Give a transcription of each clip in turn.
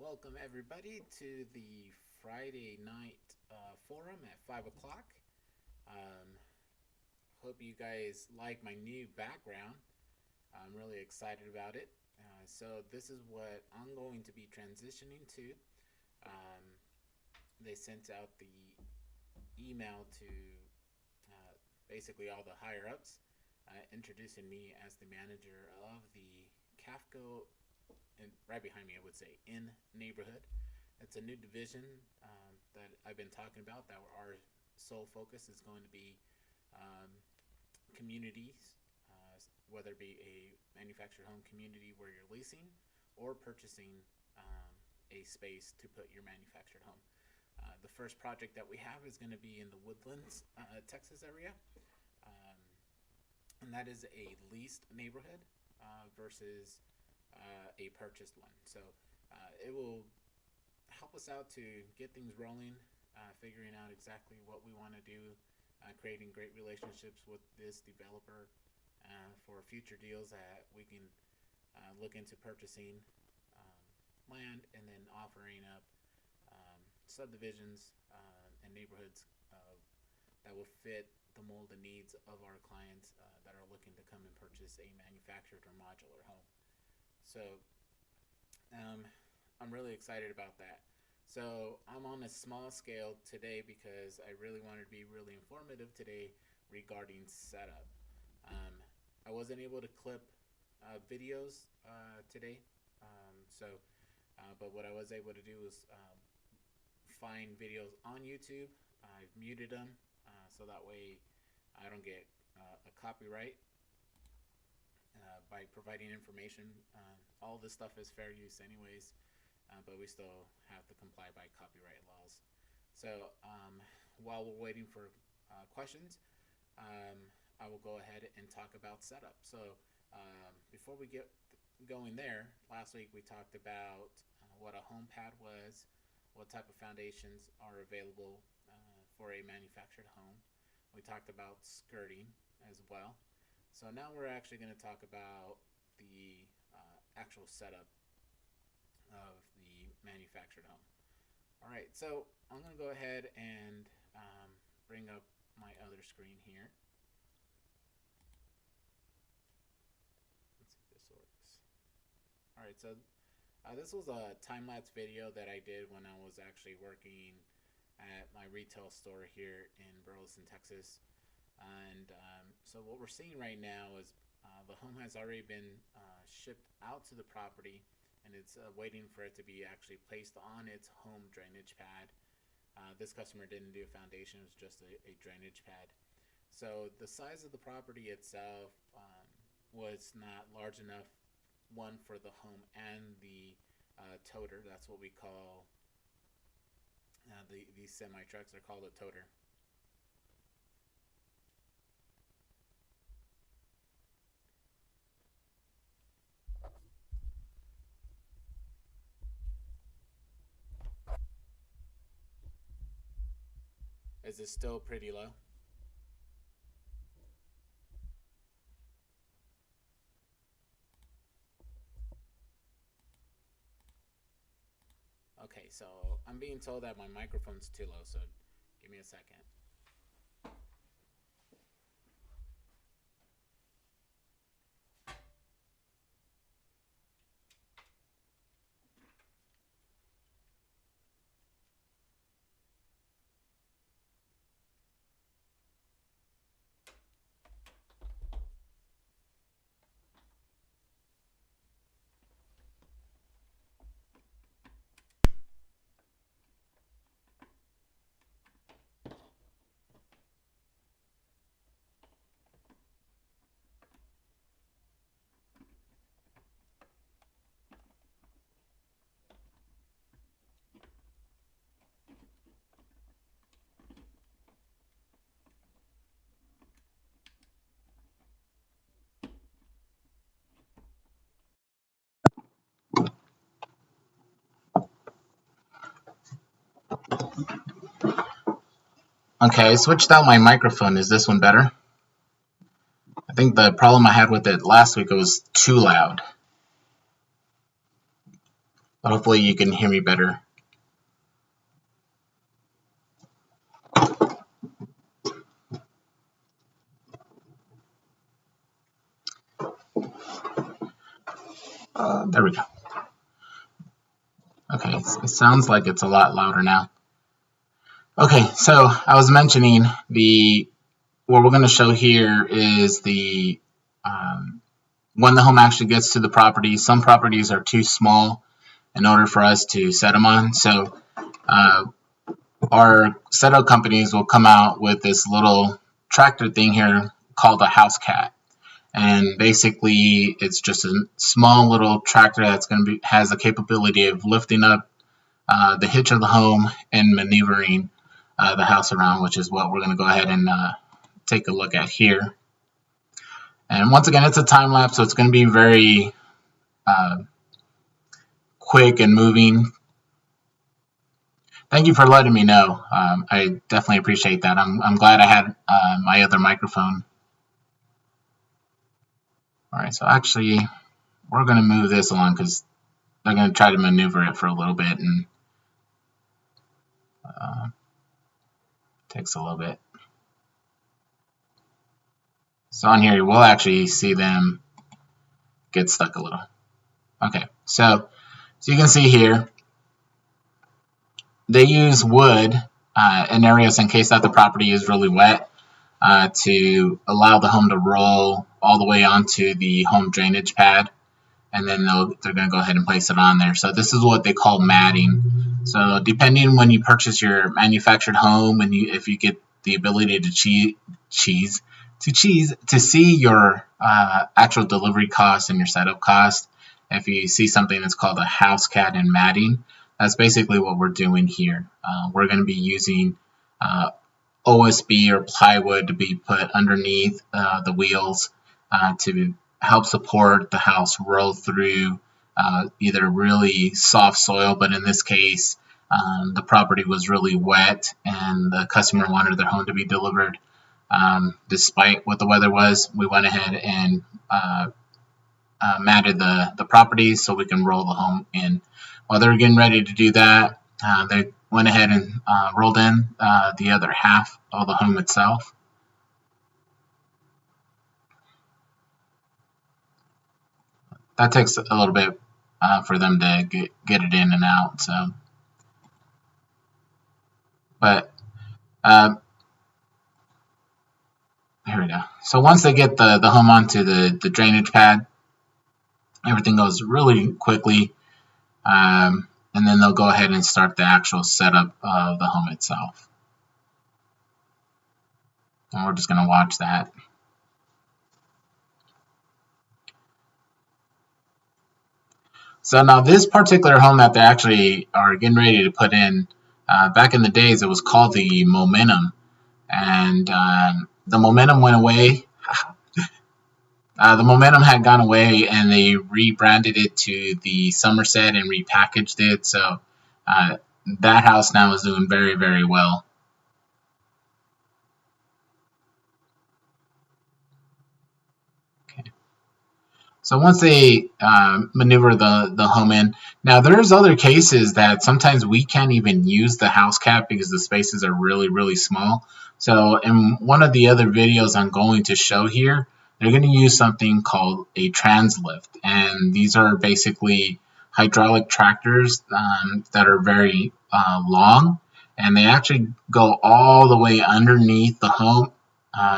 Welcome everybody to the Friday night forum at 5 o'clock. Um, Hope you guys like my new background. I'm really excited about it. So this is what I'm going to be transitioning to. Um, they sent out the email to basically all the higher ups, introducing me as the manager of the CAFCO, and right behind me, I would say, in neighborhood. It's a new division that I've been talking about. That our sole focus is going to be um, communities, whether it be a manufactured home community where you're leasing or purchasing a space to put your manufactured home. The first project that we have is going to be in the Woodlands, Texas area, um, and that is a leased neighborhood versus a purchased one. So it will help us out to get things rolling, figuring out exactly what we want to do, creating great relationships with this developer for future deals that we can look into purchasing land and then offering up subdivisions and neighborhoods that will fit the mold and needs of our clients that are looking to come and purchase a manufactured or modular home. So I'm really excited about that. So I'm on a small scale today because I really wanted to be really informative today regarding setup. I wasn't able to clip videos today, but what I was able to do was find videos on YouTube. I've muted them so that way I don't get a copyright by providing information. All this stuff is fair use anyways, but we still have to comply by copyright laws. So while we're waiting for questions, I will go ahead and talk about setup. So before we get going there, last week we talked about what a home pad was, what type of foundations are available for a manufactured home. We talked about skirting as well. So now we're actually going to talk about the actual setup of the manufactured home. All right, so I'm going to go ahead and bring up my other screen here. Let's see if this works. All right, so this was a time-lapse video that I did when I was actually working at my retail store here in Burleson, Texas. And so what we're seeing right now is the home has already been shipped out to the property, and it's waiting for it to be actually placed on its home drainage pad. This customer didn't do a foundation, it was just a drainage pad. So the size of the property itself was not large enough, one, for the home and the toter. That's what we call these semi-trucks are called a toter. Is it still pretty low? Okay, so I'm being told that my microphone's too low, so give me a second. Okay, I switched out my microphone. Is this one better? I think the problem I had with it last week, it was too loud. but hopefully you can hear me better. There we go. Okay, it sounds like it's a lot louder now. Okay, so I was mentioning what we're going to show here is when the home actually gets to the property. Some properties are too small in order for us to set them on, so our setup companies will come out with this little tractor thing here called a house cat. And basically it's just a small little tractor that's going to has the capability of lifting up the hitch of the home and maneuvering the house around, which is what we're going to go ahead and take a look at here. And once again, it's a time lapse, so it's going to be very quick and moving. Thank you for letting me know. I definitely appreciate that. I'm glad I had my other microphone. All right, so actually, we're going to move this along because they're going to try to maneuver it for a little bit, and takes a little bit. So on here, we'll actually see them get stuck a little. Okay, so you can see here, they use wood in areas in case that the property is really wet to allow the home to roll all the way onto the home drainage pad, and then they're going to go ahead and place it on there. So this is what they call matting. So depending when you purchase your manufactured home, and if you get the ability to see your actual delivery cost and your setup cost, if you see something that's called a house cat and matting, that's basically what we're doing here. We're going to be using OSB or plywood to be put underneath the wheels to help support the house roll through either really soft soil, but in this case the property was really wet and the customer wanted their home to be delivered despite what the weather was. We went ahead and matted the property so we can roll the home in. While they were getting ready to do that, they went ahead and rolled in the other half of the home itself. That takes a little bit for them to get it in and out. So, but here we go. So once they get the home onto the drainage pad, everything goes really quickly, and then they'll go ahead and start the actual setup of the home itself. And we're just going to watch that. So now this particular home that they actually are getting ready to put in, back in the days it was called the Momentum, and the Momentum went away. The Momentum had gone away, and they rebranded it to the Somerset and repackaged it. So that house now is doing very, very well. Okay. So once they maneuver the home in, now there's other cases that sometimes we can't even use the house cat because the spaces are really, really small. So in one of the other videos I'm going to show here, they're going to use something called a Translift, and these are basically hydraulic tractors that are very long, and they actually go all the way underneath the home.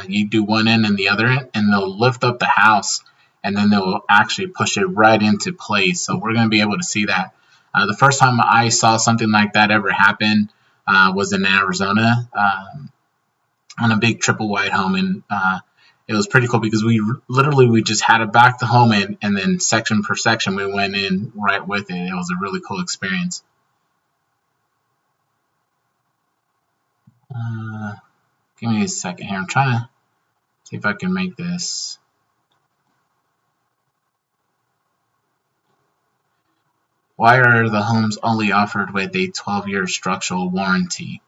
You do one end and the other end, and they'll lift up the house, and then they'll actually push it right into place. So we're going to be able to see that. The first time I saw something like that ever happen was in Arizona on a big triple wide home, and it was pretty cool because we just had to back the home in, and then section per section we went in right with it. It was a really cool experience. Give me a second here. I'm trying to see if I can make this. Why are the homes only offered with a 12-year structural warranty?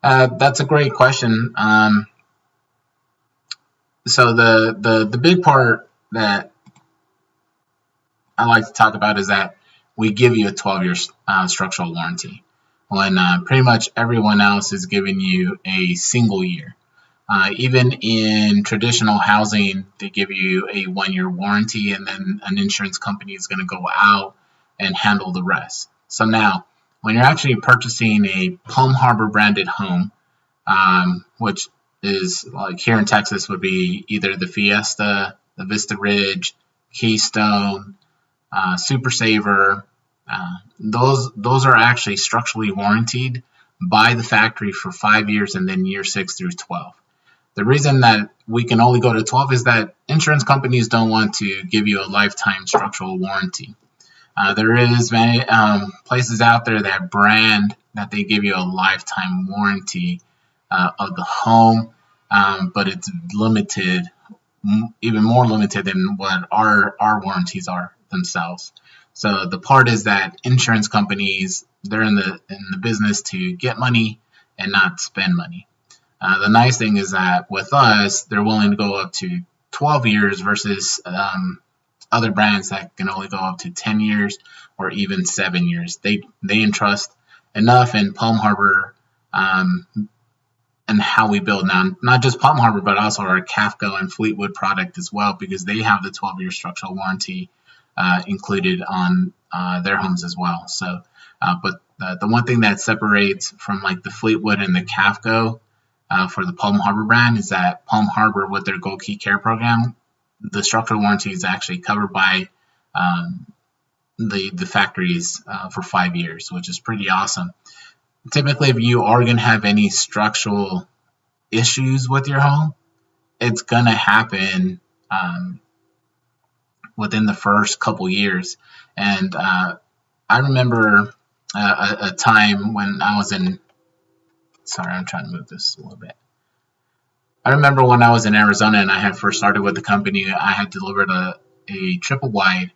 That's a great question. So the big part that I like to talk about is that we give you a 12-year structural warranty when pretty much everyone else is giving you a single year. Even in traditional housing, they give you a 1-year warranty, and then an insurance company is going to go out and handle the rest. So now, when you're actually purchasing a Palm Harbor branded home, which is like here in Texas would be either the Fiesta, the Vista Ridge, Keystone, Super Saver. Those are actually structurally warranted by the factory for 5 years and then year 6 through 12. The reason that we can only go to 12 is that insurance companies don't want to give you a lifetime structural warranty. There is many places out there that brand that they give you a lifetime warranty of the home, but it's limited, even more limited than what our warranties are themselves. So the part is that insurance companies, they're in the business to get money and not spend money. The nice thing is that with us, they're willing to go up to 12 years versus other brands that can only go up to 10 years or even 7 years. They entrust enough in Palm Harbor and how we build now, not just Palm Harbor, but also our Kafco and Fleetwood product as well, because they have the 12-year structural warranty included on their homes as well. So, but the one thing that separates from like the Fleetwood and the Kafco for the Palm Harbor brand is that Palm Harbor, with their Gold Key Care program, the structural warranty is actually covered by the factories for 5 years, which is pretty awesome. Typically, if you are going to have any structural issues with your home, it's going to happen within the first couple years. And I remember a time when I was in, sorry, I'm trying to move this a little bit. I remember when I was in Arizona and I had first started with the company, I had delivered a triple wide,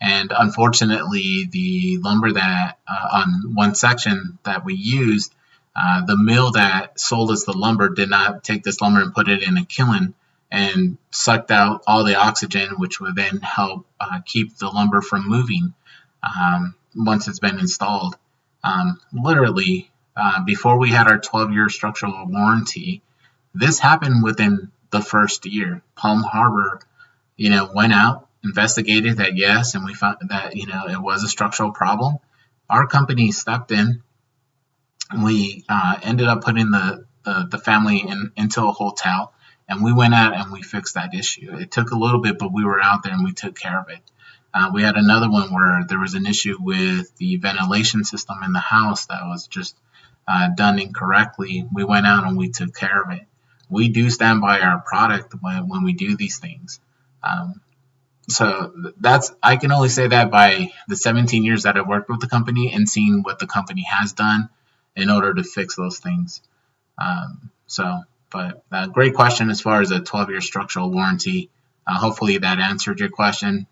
and unfortunately the lumber that on one section that we used, the mill that sold us the lumber did not take this lumber and put it in a kiln and sucked out all the oxygen, which would then help keep the lumber from moving once it's been installed. Literally, before we had our 12-year structural warranty, this happened within the first year. Palm Harbor, went out, investigated that, yes, and we found that, it was a structural problem. Our company stepped in. We ended up putting the family into a hotel, and we went out and we fixed that issue. It took a little bit, but we were out there and we took care of it. We had another one where there was an issue with the ventilation system in the house that was just done incorrectly. We went out and we took care of it. We do stand by our product when we do these things. So I can only say that by the 17 years that I've worked with the company and seeing what the company has done in order to fix those things. But great question as far as a 12-year structural warranty. Hopefully that answered your question.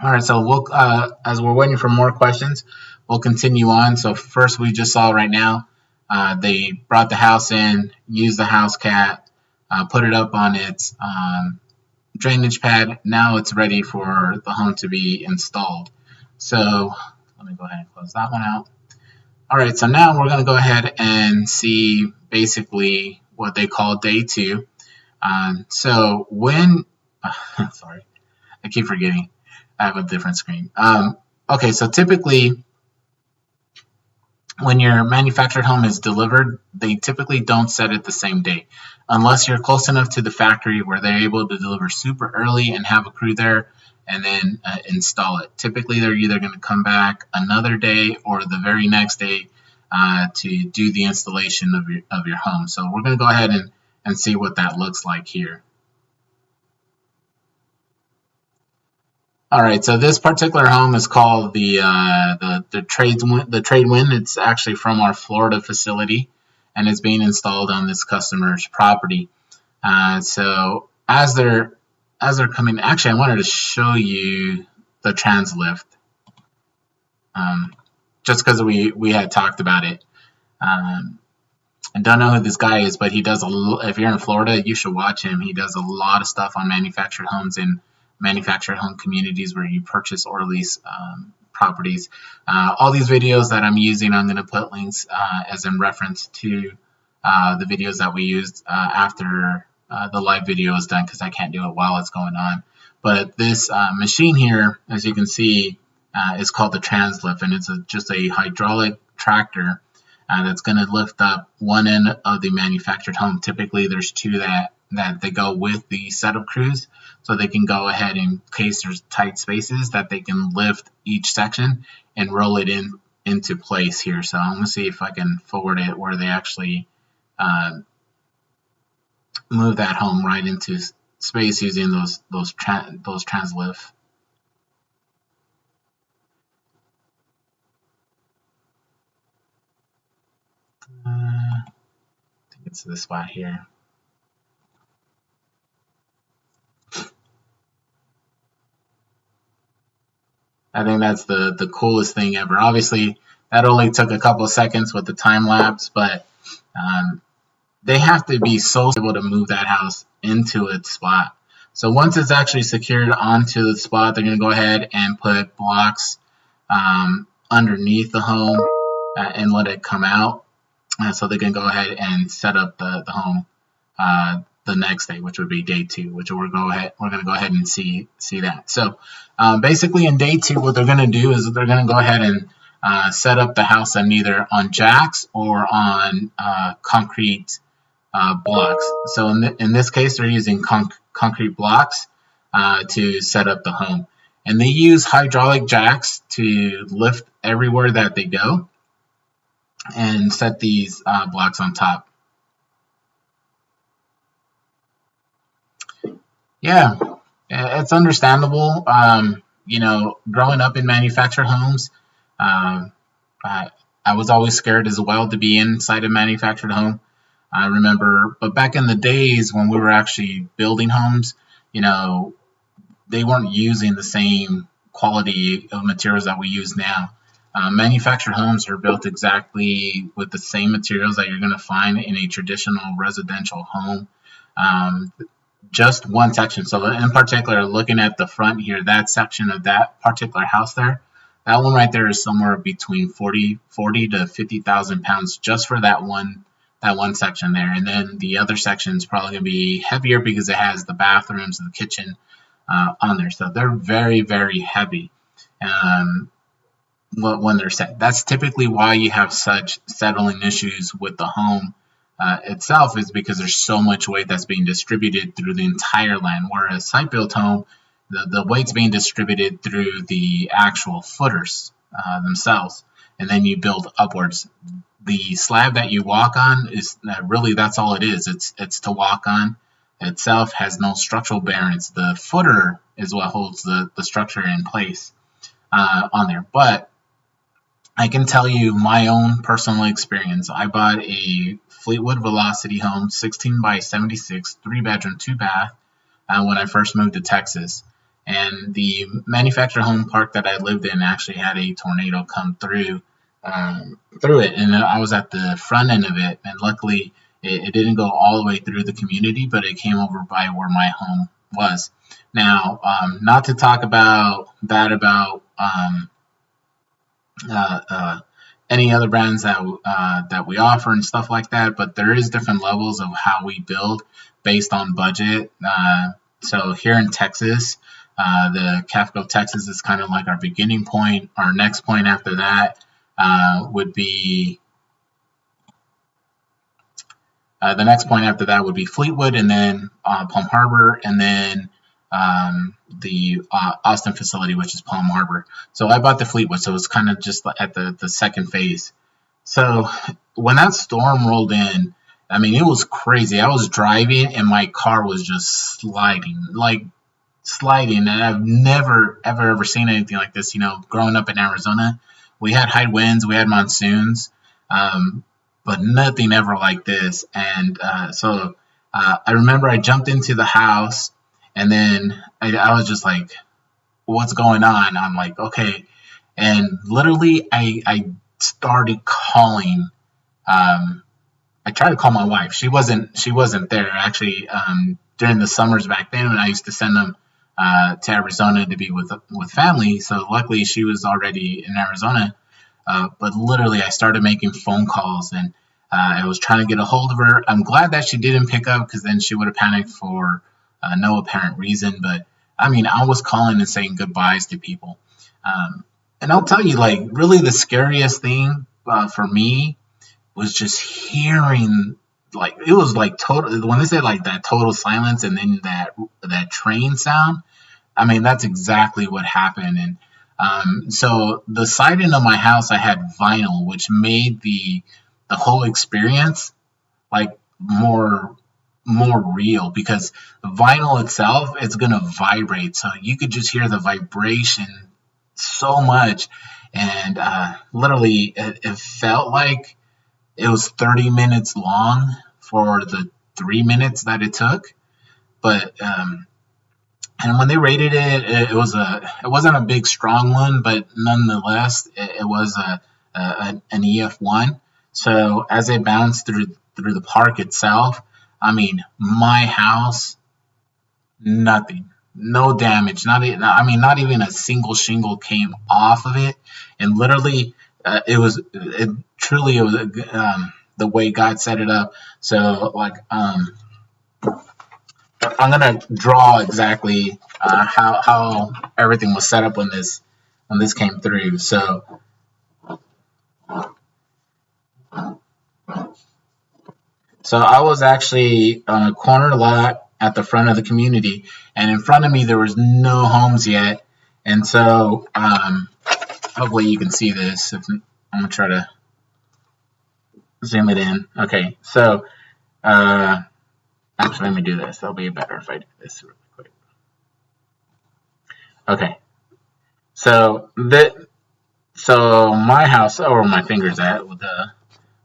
All right, so we'll, as we're waiting for more questions, we'll continue on. So first, we just saw right now, they brought the house in, used the house cat, put it up on its drainage pad. Now it's ready for the home to be installed. So let me go ahead and close that one out. All right, so now we're going to go ahead and see basically what they call day 2. So when, sorry, I keep forgetting. I have a different screen. Okay, so typically when your manufactured home is delivered, they typically don't set it the same day, unless you're close enough to the factory where they're able to deliver super early and have a crew there and then install it. Typically, they're either going to come back another day or the very next day to do the installation of your home. So we're going to go ahead and see what that looks like here. All right, so this particular home is called the Trade-Wind. It's actually from our Florida facility, and it's being installed on this customer's property. So as they're coming, actually, I wanted to show you the Translift, just because we had talked about it. I don't know who this guy is, but he does if you're in Florida, you should watch him. He does a lot of stuff on manufactured homes, and manufactured home communities where you purchase or lease properties. All these videos that I'm using, I'm going to put links as in reference to the videos that we used after the live video is done, because I can't do it while it's going on. But this machine here, as you can see, is called the Translift, and it's just a hydraulic tractor that's going to lift up one end of the manufactured home. Typically, there's two that they go with the setup crews, so they can go ahead, in case there's tight spaces, that they can lift each section and roll it into place here. So I'm going to see if I can forward it where they actually move that home right into space using those Translift. I think it's this spot here. I think that's the coolest thing ever. Obviously, that only took a couple of seconds with the time lapse, but they have to be so able to move that house into its spot. So once it's actually secured onto the spot, they're going to go ahead and put blocks underneath the home and let it come out. So they can go ahead and set up the home the next day, which would be day 2, which we're going to go ahead and see that. So basically, in day 2, what they're going to do is they're going to go ahead and set up the house on either on jacks or on concrete blocks. So in this case, they're using concrete blocks to set up the home, and they use hydraulic jacks to lift everywhere that they go and set these blocks on top. Yeah, it's understandable. You know, growing up in manufactured homes, I was always scared as well to be inside a manufactured home. I remember, but back in the days when we were actually building homes, you know, they weren't using the same quality of materials that we use now. Manufactured homes are built exactly with the same materials that you're going to find in a traditional residential home. Just one section. So in particular, looking at the front here, that section of that particular house there, that one right there is somewhere between 40 to 50,000 pounds just for that one section there. And then the other section is probably going to be heavier because it has the bathrooms and the kitchen on there. So they're very, very heavy when they're set. That's typically why you have such settling issues with the home itself, is because there's so much weight that's being distributed through the entire land, whereas site-built home, the weight's being distributed through the actual footers themselves, and then you build upwards. The slab that you walk on is really, that's all it is. It's to walk on. Itself has no structural bearings. The footer is what holds the structure in place on there. But I can tell you my own personal experience. I bought a Fleetwood Velocity home, 16 by 76, 3-bedroom, 2-bath, when I first moved to Texas. And the manufactured home park that I lived in actually had a tornado come through it, and I was at the front end of it, and luckily it didn't go all the way through the community, but it came over by where my home was. Now, not to talk about any other brands that we offer and stuff like that, but there is different levels of how we build based on budget. So here in Texas, the Cafco, Texas is kind of like our beginning point. Our next point after that would be Fleetwood, and then Palm Harbor, and then the Austin facility, which is Palm Harbor. So I bought the Fleetwood, so it's kind of just at the second phase. So when that storm rolled in, I mean, it was crazy. I was driving and my car was just sliding, and I've never ever seen anything like this. You know, growing up in Arizona, we had high winds, we had monsoons, but nothing ever like this. And so I remember I jumped into the house, and then I was just like, what's going on? I'm like, okay. And literally I started calling. I tried to call my wife. She wasn't there. Actually, during the summers back then, when I used to send them to Arizona to be with family. So luckily she was already in Arizona. But literally, I started making phone calls and I was trying to get a hold of her. I'm glad that she didn't pick up because then she would have panicked for no apparent reason. But I mean, I was calling and saying goodbyes to people. And I'll tell you, like, really the scariest thing for me was just hearing, like, it was like total, when they say like that total silence and then that train sound. I mean, that's exactly what happened. And so the siding of my house, I had vinyl, which made the whole experience like more real because the vinyl itself it's gonna vibrate, so you could just hear the vibration so much, and literally it felt like it was 30 minutes long for the 3 minutes that it took, but and when they rated it, it wasn't a big strong one, but nonetheless, it was an EF1. So as it bounced through the park itself, I mean, my house, nothing, no damage, not even a single shingle came off of it, and literally, it was the way God set it up. So like I'm gonna draw exactly how everything was set up when this came through. So I was actually on a corner lot at the front of the community, and in front of me there was no homes yet, and so hopefully you can see this. I'm gonna try to zoom it in. Okay, so actually let me do this. That'll be better if I do this really quick. Okay, so my house, oh, where my finger's at with the.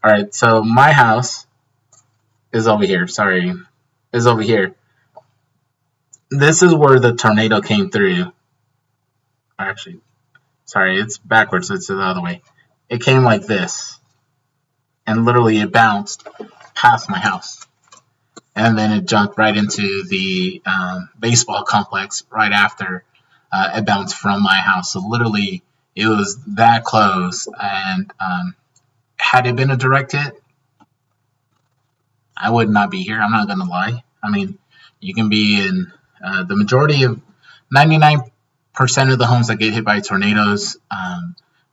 All right, so my house is over here. Sorry, is over here. This is where the tornado came through. Actually, sorry, it's backwards. It's the other way. It came like this, and literally it bounced past my house, and then it jumped right into the baseball complex right after it bounced from my house. So literally, it was that close, and had it been a direct hit, I would not be here. I'm not going to lie. I mean, you can be in the majority of 99% of the homes that get hit by tornadoes,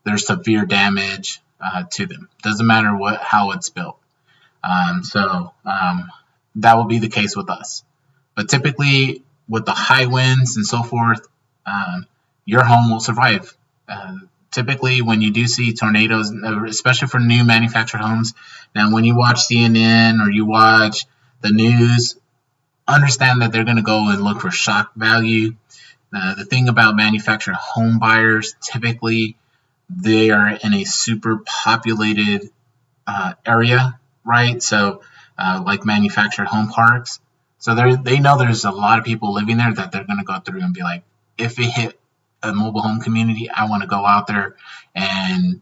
there's severe damage to them. Doesn't matter how it's built. So that will be the case with us. But typically, with the high winds and so forth, your home will survive. Typically, when you do see tornadoes, especially for new manufactured homes, now when you watch CNN or you watch the news, understand that they're going to go and look for shock value. The thing about manufactured home buyers, typically they are in a super populated area, right? So like manufactured home parks. So they know there's a lot of people living there that they're going to go through and be like, if it hit a mobile home community, I want to go out there and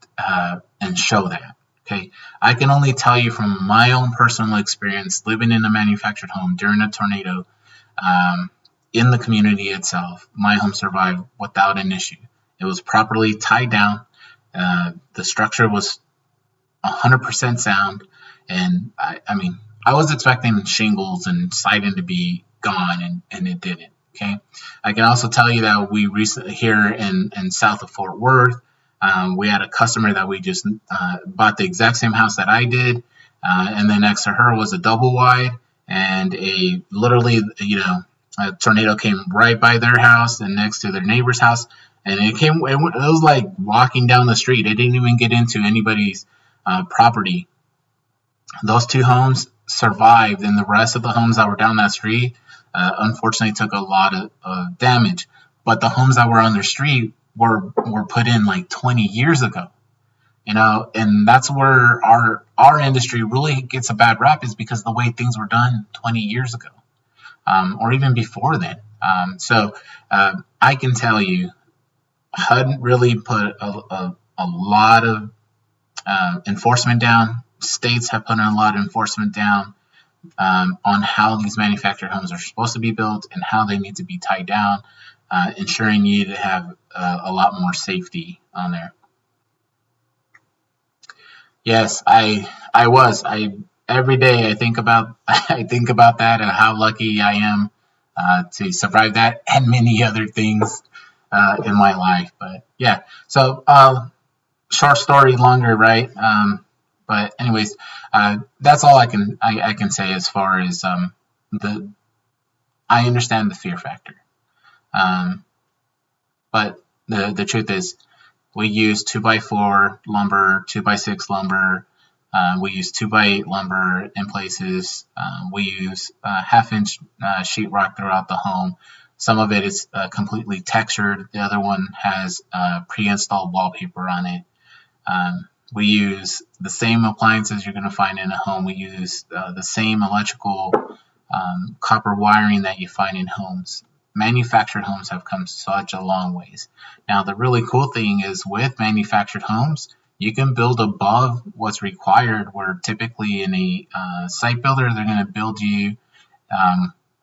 show that. Okay, I can only tell you from my own personal experience living in a manufactured home during a tornado, in the community itself, my home survived without an issue. It was properly tied down. The structure was 100% sound, and I mean, I was expecting shingles and siding to be gone, and it didn't. Okay, I can also tell you that we recently here in south of Fort Worth, we had a customer that we just bought the exact same house that I did, and then next to her was a double wide, and a tornado came right by their house and next to their neighbor's house, and it was like walking down the street. It didn't even get into anybody's property. Those two homes survived, and the rest of the homes that were down that street unfortunately took a lot of damage. But the homes that were on their street were put in like 20 years ago, and that's where our industry really gets a bad rap, is because of the way things were done 20 years ago, or even before then. So I can tell you, HUD really put a lot of enforcement down. States have put a lot of enforcement down. on how these manufactured homes are supposed to be built and how they need to be tied down, ensuring you to have a lot more safety on there. Yes, I was. I every day I think about I think about that and how lucky I am to survive that and many other things in my life. But yeah, so short story longer, right? But anyways, that's all I can say as far as the I understand the fear factor, um, but the truth is we use 2x4 lumber, 2x6 lumber. We use 2x8 lumber in places. We use half-inch sheetrock throughout the home. Some of it is completely textured. The other one has pre-installed wallpaper on it. We use the same appliances you're going to find in a home. We use the same electrical copper wiring that you find in homes. Manufactured homes have come such a long ways. Now, the really cool thing is with manufactured homes, you can build above what's required, where typically in a site builder, they're going to build you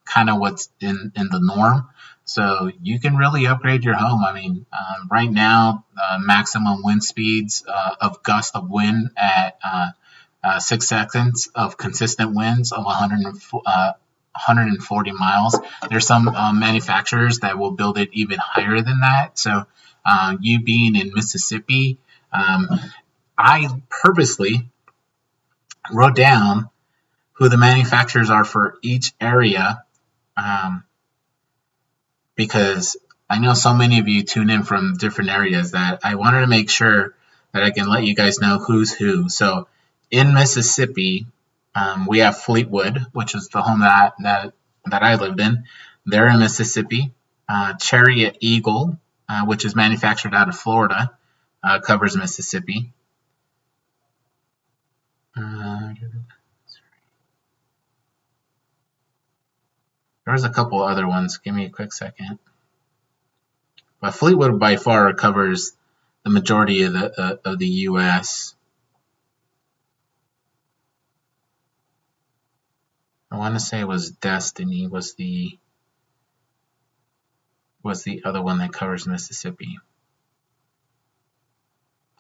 kind of what's in the norm. So you can really upgrade your home. I mean, right now, maximum wind speeds of gust of wind at 6 seconds of consistent winds of 140 miles. There's some manufacturers that will build it even higher than that. So you being in Mississippi, I purposely wrote down who the manufacturers are for each area because I know so many of you tune in from different areas that I wanted to make sure that I can let you guys know who's who. So in Mississippi, we have Fleetwood, which is the home that I lived in. They're in Mississippi. Chariot Eagle, which is manufactured out of Florida, covers Mississippi. There's a couple other ones. Give me a quick second. But Fleetwood by far covers the majority of the U.S. I want to say it was Destiny was the other one that covers Mississippi.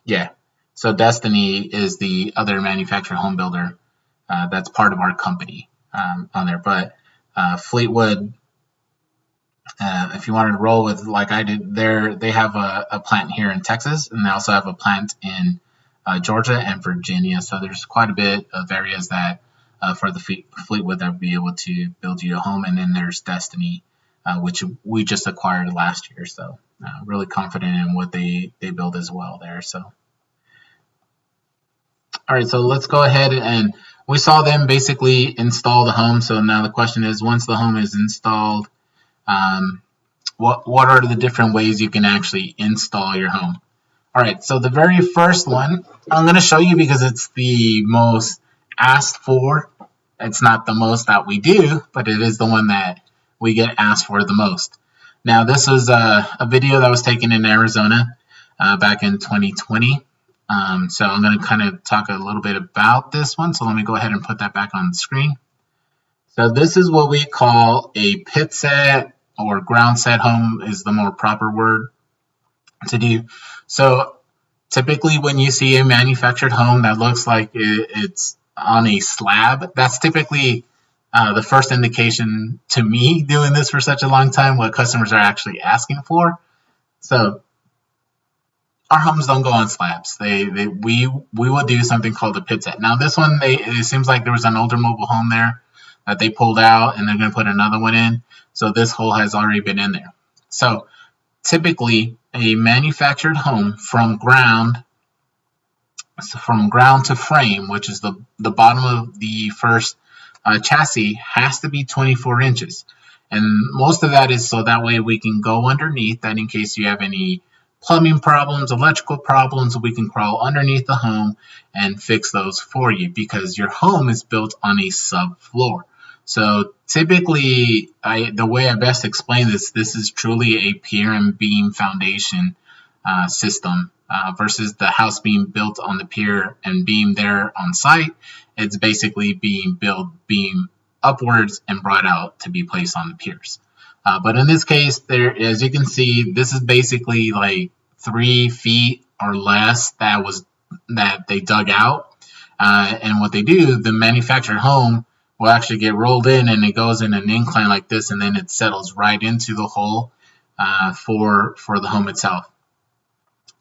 Yeah. So Destiny is the other manufactured home builder that's part of our company on there. But Fleetwood, if you wanted to roll with like I did, they have a plant here in Texas, and they also have a plant in Georgia and Virginia. So there's quite a bit of areas that for the Fleetwood that would be able to build you a home. And then there's Destiny, which we just acquired last year. So really confident in what they build as well there. So all right, so let's go ahead and we saw them basically install the home. So now the question is, once the home is installed, what are the different ways you can actually install your home? All right, so the very first one I'm going to show you because it's the most asked for. It's not the most that we do, but it is the one that we get asked for the most. Now, this was a video that was taken in Arizona back in 2020. So I'm going to kind of talk a little bit about this one. So let me go ahead and put that back on the screen. So this is what we call a pit set or ground set home is the more proper word to do. So typically when you see a manufactured home that looks like it's on a slab, that's typically the first indication to me doing this for such a long time what customers are actually asking for. So our homes don't go on slabs. We will do something called a pit set. Now this one, it seems like there was an older mobile home there that they pulled out and they're going to put another one in. So this hole has already been in there. So typically a manufactured home from ground to frame, which is the bottom of the first chassis, has to be 24 inches. And most of that is so that way we can go underneath that in case you have any plumbing problems, electrical problems, we can crawl underneath the home and fix those for you because your home is built on a subfloor. So typically, the way I best explain this is truly a pier and beam foundation system versus the house being built on the pier and being there on site. It's basically being built beam upwards and brought out to be placed on the piers. But in this case, there, as you can see, this is basically like 3 feet or less that they dug out. And what they do, the manufactured home will actually get rolled in, and it goes in an incline like this, and then it settles right into the hole for the home itself.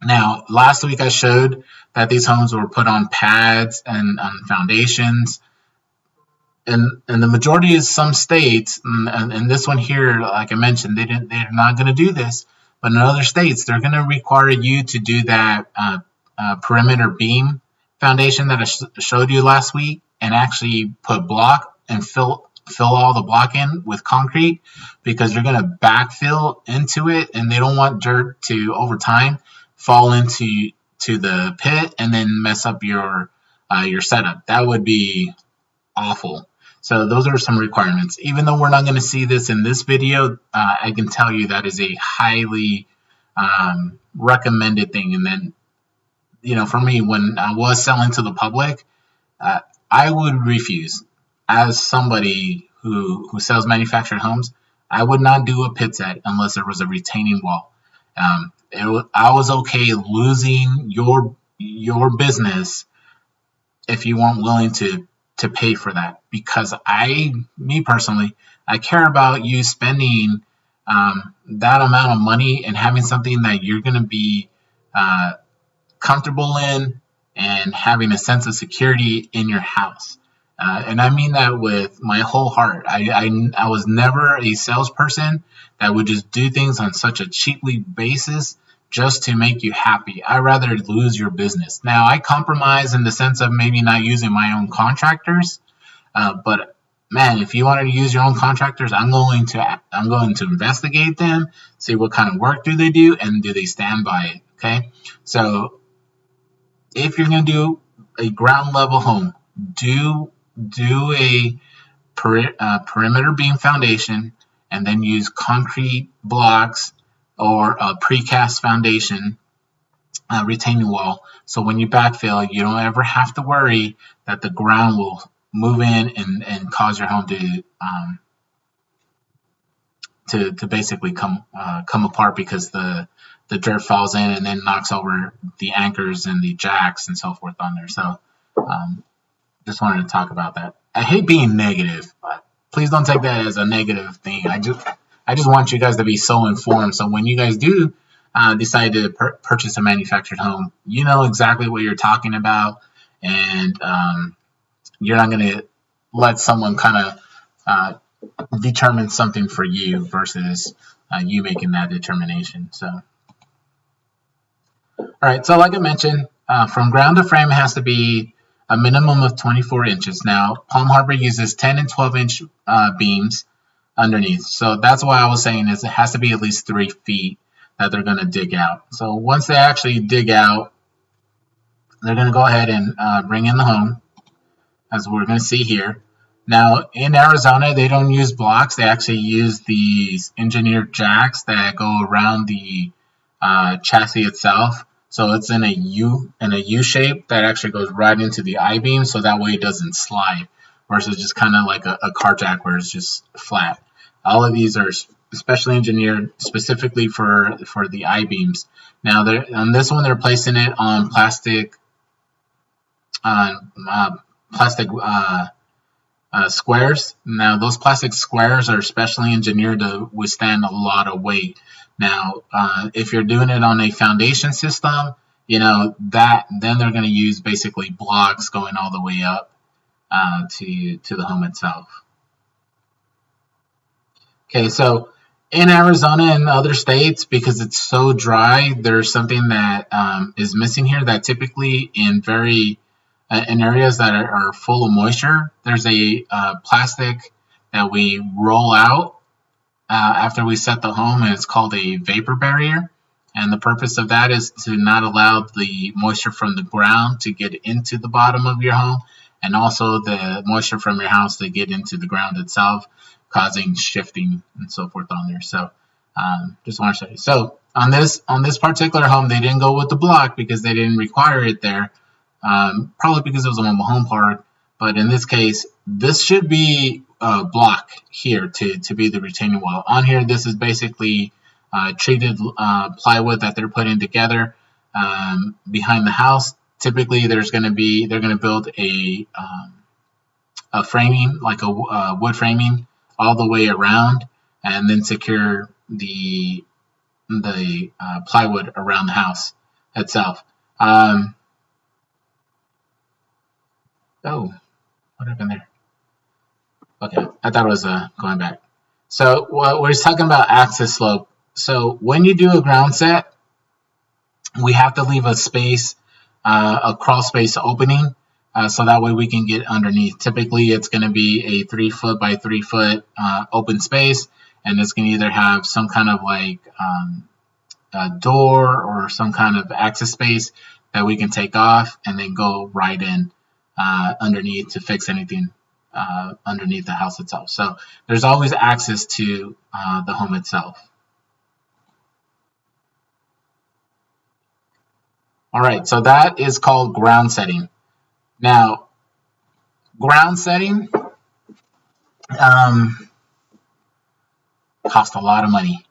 Now, last week I showed that these homes were put on pads and on foundations. And the majority of some states, and this one here, like I mentioned, they're not going to do this. But in other states, they're going to require you to do that perimeter beam foundation that I showed you last week, and actually put block and fill all the block in with concrete, because you're going to backfill into it, and they don't want dirt to over time fall into the pit and then mess up your setup. That would be awful. So those are some requirements. Even though we're not going to see this in this video, I can tell you that is a highly recommended thing. And then, you know, for me, when I was selling to the public, I would refuse. As somebody who sells manufactured homes, I would not do a pit set unless there was a retaining wall. I was okay losing your business if you weren't willing to pay for that, because me personally, I care about you spending that amount of money and having something that you're going to be comfortable in and having a sense of security in your house. And I mean that with my whole heart. I was never a salesperson that would just do things on such a cheaply basis just to make you happy. I'd rather lose your business. Now, I compromise in the sense of maybe not using my own contractors, but man, if you wanted to use your own contractors, I'm going to investigate them, see what kind of work do they do, and do they stand by it. Okay, so if you're going to do a ground level home, do a perimeter beam foundation, and then use concrete blocks or a precast foundation retaining wall. So when you backfill, you don't ever have to worry that the ground will move in and cause your home to basically come apart, because the dirt falls in and then knocks over the anchors and the jacks and so forth on there. So just wanted to talk about that. I hate being negative, but please don't take that as a negative thing. I just want you guys to be so informed. So when you guys do decide to purchase a manufactured home, you know exactly what you're talking about, and you're not going to let someone kind of determine something for you versus you making that determination. So, all right. So like I mentioned, from ground to frame, it has to be a minimum of 24 inches. Now, Palm Harbor uses 10 and 12 inch beams underneath. So that's why I was saying is it has to be at least 3 feet that they're going to dig out. So once they actually dig out, they're going to go ahead and bring in the home, as we're going to see here. Now, in Arizona, they don't use blocks. They actually use these engineered jacks that go around the chassis itself. So it's in a U shape that actually goes right into the I-beam, so that way it doesn't slide, versus just kind of like a car jack where it's just flat. All of these are specially engineered specifically for the I-beams. Now, on this one, they're placing it on plastic squares. Now, those plastic squares are specially engineered to withstand a lot of weight. Now, if you're doing it on a foundation system, you know, then they're going to use basically blocks going all the way up to the home itself. Okay, so in Arizona and other states, because it's so dry, there's something that is missing here that typically in areas that are full of moisture, there's a plastic that we roll out after we set the home, and it's called a vapor barrier. And the purpose of that is to not allow the moisture from the ground to get into the bottom of your home, and also the moisture from your house to get into the ground itself, causing shifting and so forth on there. So just want to show you. So On this particular home, they didn't go with the block because they didn't require it there. Probably because it was a mobile home park. But in this case, this should be a block here to be the retaining wall. On here, this is basically treated plywood that they're putting together behind the house. Typically, they're going to build a framing, like a wood framing, all the way around, and then secure the plywood around the house itself. Oh, what happened there? Okay, I thought it was going back. So we're talking about access slope. So when you do a ground set, we have to leave a space, a crawl space opening, so that way we can get underneath. Typically, it's going to be a 3 foot by 3 foot open space, and it's going to either have some kind of like a door or some kind of access space that we can take off and then go right in underneath to fix anything underneath the house itself. So there's always access to the home itself. All right, so that is called ground setting. Now, ground setting cost a lot of money.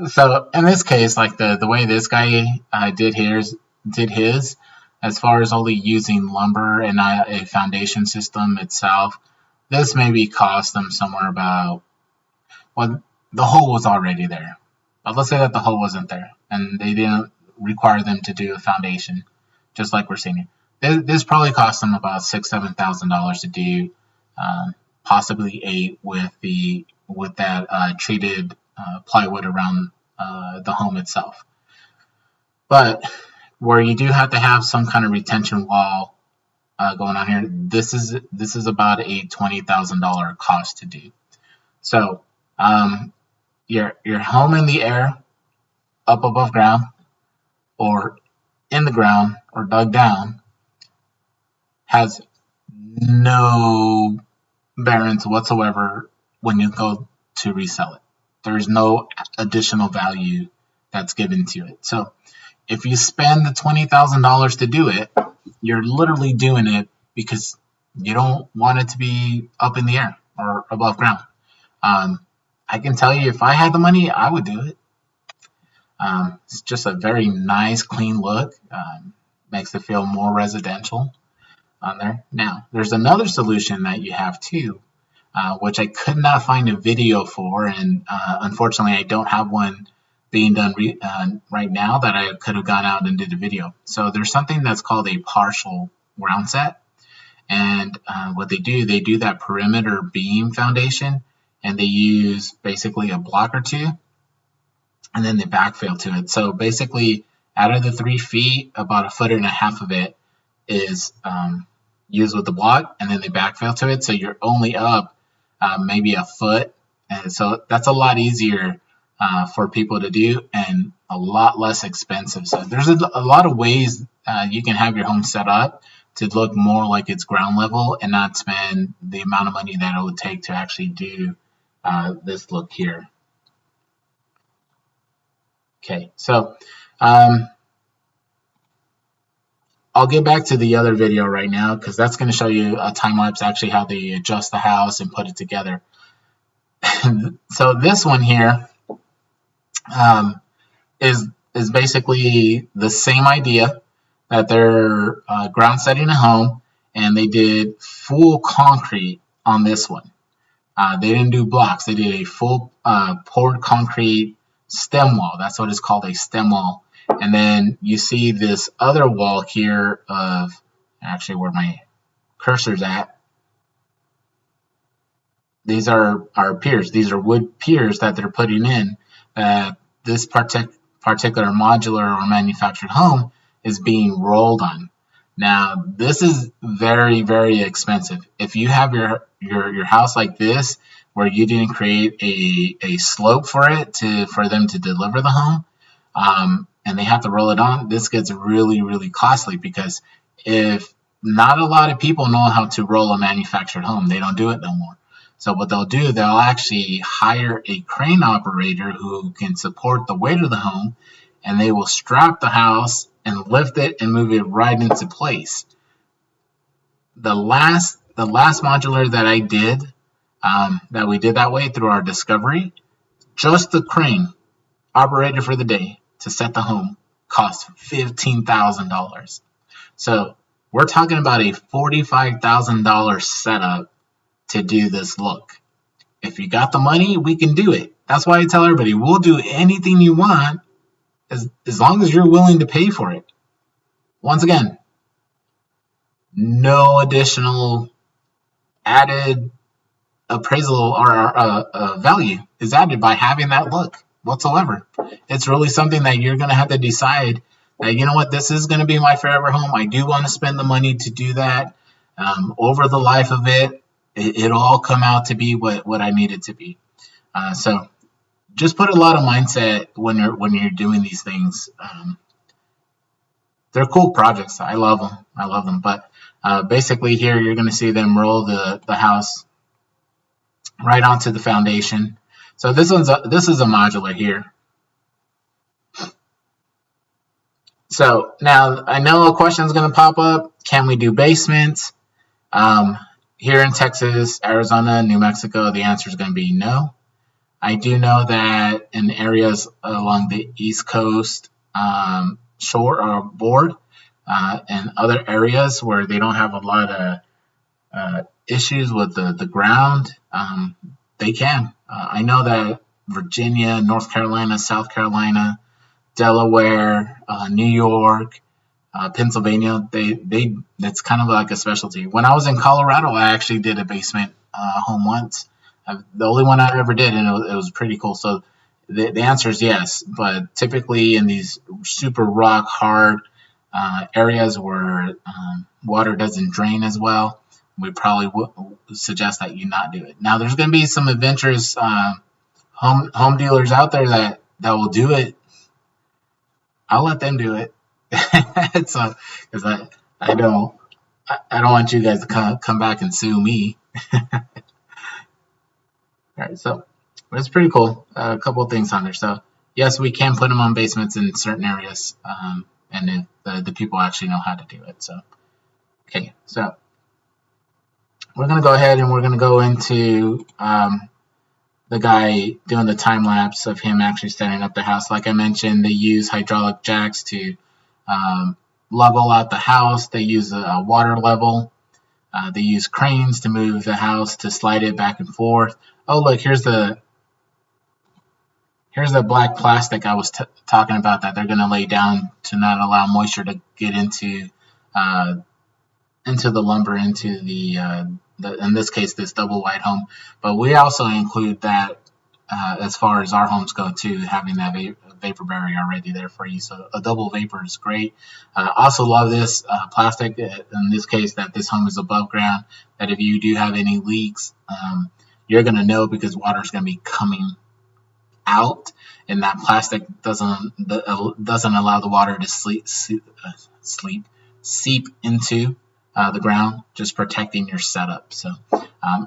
So in this case, like the way this guy did his, as far as only using lumber and not a foundation system itself, this maybe cost them somewhere about, well, the hole was already there. But let's say that the hole wasn't there and they didn't require them to do a foundation, just like we're seeing it. This probably cost them about $6,000-7,000 to do, possibly $8,000 with that treated plywood around the home itself. But where you do have to have some kind of retention wall going on here, this is about a $20,000 cost to do. So your home in the air, up above ground, or in the ground, or dug down, has no bearings whatsoever when you go to resell it. There's no additional value that's given to it. So if you spend the $20,000 to do it, you're literally doing it because you don't want it to be up in the air or above ground. I can tell you, if I had the money, I would do it. It's just a very nice, clean look. Makes it feel more residential on there. Now, there's another solution that you have too, which I could not find a video for, and unfortunately, I don't have one being done right now that I could have gone out and did a video. So there's something that's called a partial ground set, and what they do that perimeter beam foundation, and they use basically a block or two, and then they backfill to it. So basically, out of the 3 feet, about 1.5 feet of it is used with the block, and then they backfill to it. So you're only up maybe a foot, and so that's a lot easier for people to do and a lot less expensive. So there's a lot of ways you can have your home set up to look more like it's ground level and not spend the amount of money that it would take to actually do this look here. Okay, so I'll get back to the other video right now because that's going to show you a time lapse actually how they adjust the house and put it together. So this one here is basically the same idea, that they're ground setting a home, and they did full concrete on this one. They didn't do blocks. They did a full poured concrete stem wall. That's what it's called, a stem wall. And then you see this other wall here of, actually where my cursor's at, these are piers. These are wood piers that they're putting in. This particular modular or manufactured home is being rolled on. Now, this is very, very expensive. If you have your house like this, where you didn't create a slope for it for them to deliver the home, and they have to roll it on, this gets really, really costly, because if not a lot of people know how to roll a manufactured home, they don't do it no more. So what they'll do, they'll actually hire a crane operator who can support the weight of the home, and they will strap the house and lift it and move it right into place. The last modular that I did, that we did that way through our discovery, just the crane operator for the day to set the home cost $15,000. So we're talking about a $45,000 setup to do this look. If you got the money, we can do it. That's why I tell everybody, we'll do anything you want as long as you're willing to pay for it. Once again, no additional added appraisal or value is added by having that look whatsoever. It's really something that you're going to have to decide that, you know what, this is going to be my forever home. I do want to spend the money to do that. Over the life of it, it'll all come out to be what I need it to be. So just put a lot of mindset when you're doing these things. They're cool projects. I love them. But basically here you're going to see them roll the house right onto the foundation. So this is a modular here. So now I know a question is going to pop up. Can we do basements? Here in Texas, Arizona, New Mexico, the answer is going to be no. I do know that in areas along the East Coast shore or board and other areas where they don't have a lot of issues with the ground, they can. I know that Virginia, North Carolina, South Carolina, Delaware, New York, Pennsylvania, that's kind of like a specialty. When I was in Colorado, I actually did a basement home once. The only one I ever did, and it was pretty cool. So the answer is yes, but typically in these super rock hard areas where water doesn't drain as well, we probably would suggest that you not do it. Now, there's going to be some adventurous home dealers out there that will do it. I'll let them do it. So, because I don't want you guys to come back and sue me. All right, so it's pretty cool. A couple of things on there. So yes, we can put them on basements in certain areas, and if the people actually know how to do it. So okay, so we're gonna go ahead and we're gonna go into the guy doing the time lapse of him actually setting up the house. Like I mentioned, they use hydraulic jacks to level out the house. They use a water level. They use cranes to move the house, to slide it back and forth. Oh, look, here's the black plastic I was talking about that they're going to lay down to not allow moisture to get into the lumber, into the in this case, this double wide home. But we also include that as far as our homes go too, having that vapor barrier already there for you. So a double vapor is great. Also love this plastic, in this case, that this home is above ground, that if you do have any leaks, you're going to know because water is going to be coming out, and that plastic doesn't allow the water to seep into the ground, just protecting your setup. So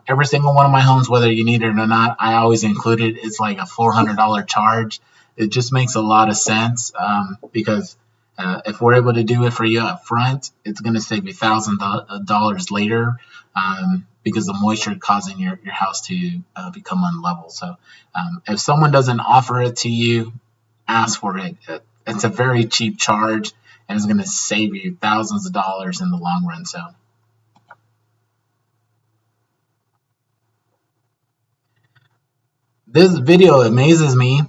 every single one of my homes, whether you need it or not, I always include it. It's like a $400 charge. It just makes a lot of sense because if we're able to do it for you up front, it's going to save you $1,000 later because the moisture causing your house to become unlevel. So if someone doesn't offer it to you, ask for it. It's a very cheap charge, and it's going to save you thousands of dollars in the long run. So this video amazes me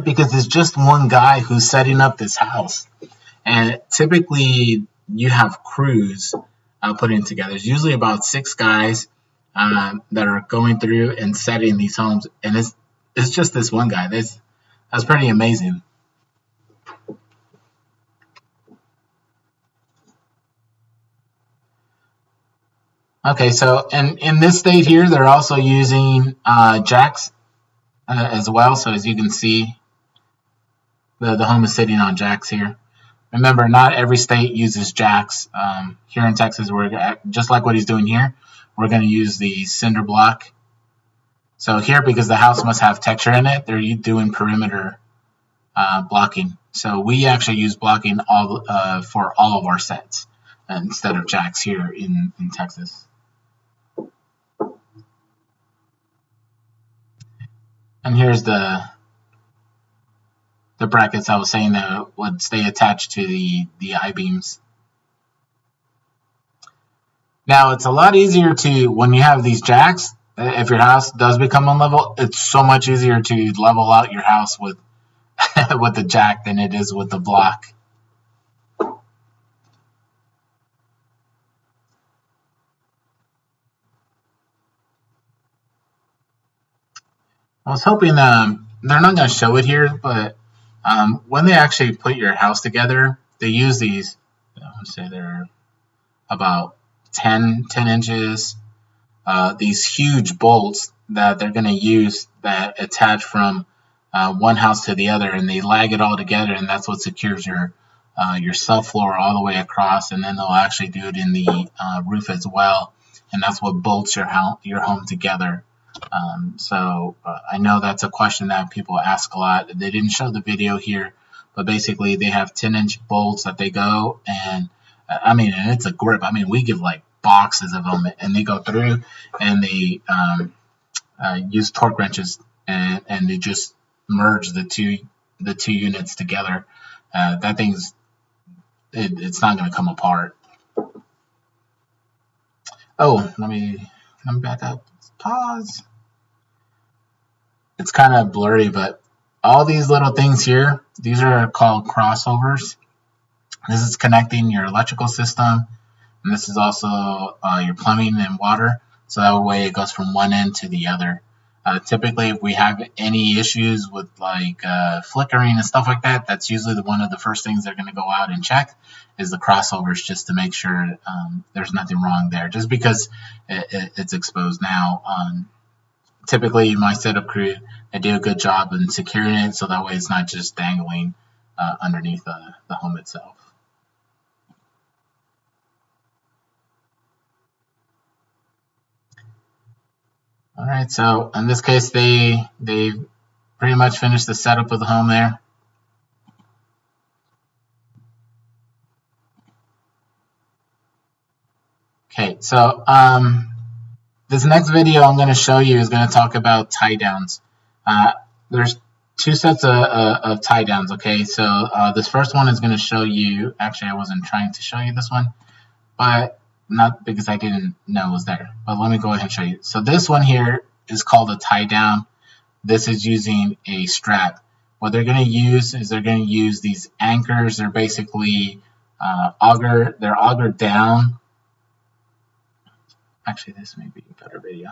because it's just one guy who's setting up this house. And typically you have crews putting together. There's usually about 6 guys that are going through and setting these homes. And it's just this one guy. That's pretty amazing. Okay, so in this state here, they're also using jacks as well. So as you can see, the home is sitting on jacks here. Remember, not every state uses jacks. Here in Texas, we're just like what he's doing here. We're going to use the cinder block So here, because the house must have texture in it, they're doing perimeter blocking. So we actually use blocking for all of our sets instead of jacks here in Texas. And here's the brackets I was saying that would stay attached to the I-beams. Now, it's a lot easier to, when you have these jacks, if your house does become unlevel, it's so much easier to level out your house with with the jack than it is with the block. I was hoping they're not going to show it here, but when they actually put your house together, they use these, I would say they're about 10 inches, these huge bolts that they're going to use that attach from one house to the other, and they lag it all together, and that's what secures your subfloor all the way across, and then they'll actually do it in the roof as well, and that's what bolts your home together. So I know that's a question that people ask a lot. They didn't show the video here, but basically they have 10-inch bolts that they go, and I mean, and it's a grip. I mean, we give like boxes of them, and they go through, and they use torque wrenches, and they just merge the two units together. That thing's it's not going to come apart. Oh, let me back up. Pause. It's kind of blurry, but all these little things here, these are called crossovers. This is connecting your electrical system, and this is also your plumbing and water, so that way it goes from one end to the other. Typically, if we have any issues with like flickering and stuff like that, that's usually one of the first things they're going to go out and check is the crossovers, just to make sure there's nothing wrong there, just because it's exposed now. Typically, my setup crew, they do a good job in securing it, so that way it's not just dangling underneath the home itself. All right, so in this case, they pretty much finished the setup of the home there. Okay, so this next video I'm going to show you is going to talk about tie downs. There's two sets of tie downs, okay? So this first one is going to show you, actually I wasn't trying to show you this one, but not because I didn't know it was there, but let me go ahead and show you. So this one here is called a tie down. This is using a strap. What they're going to use is they're going to use these anchors. They're basically they're augured down. Actually, this may be a better video.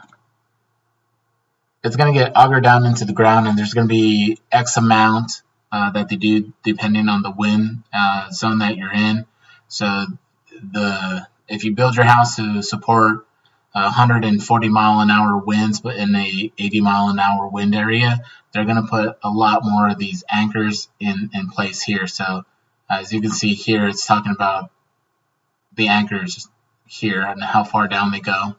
It's going to get augured down into the ground, and there's going to be X amount that they do depending on the wind zone that you're in. So if you build your house to support 140 mile an hour winds, but in a 80 mile an hour wind area, they're going to put a lot more of these anchors in place here. So as you can see here, it's talking about the anchors here and how far down they go.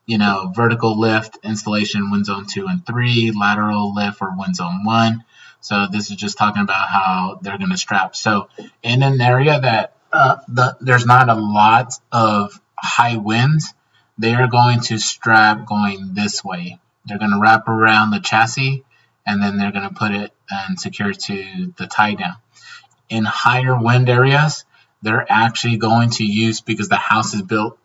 You know, vertical lift installation, wind zone 2 and 3, lateral lift for wind zone 1. So this is just talking about how they're going to strap. So in an area that there's not a lot of high winds, they are going to strap going this way. They're going to wrap around the chassis, and then they're going to put it and secure it to the tie down. In higher wind areas, they're actually going to use, because the house is built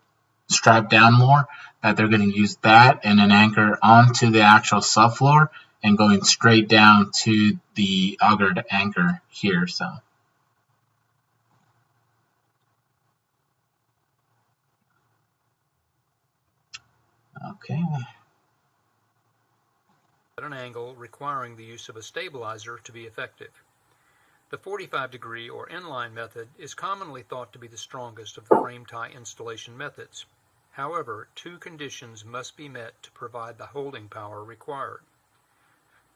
strapped down more, that they're going to use that and an anchor onto the actual subfloor and going straight down to the augured anchor here. So okay. At an angle requiring the use of a stabilizer to be effective. The 45-degree or inline method is commonly thought to be the strongest of the frame tie installation methods. However, two conditions must be met to provide the holding power required.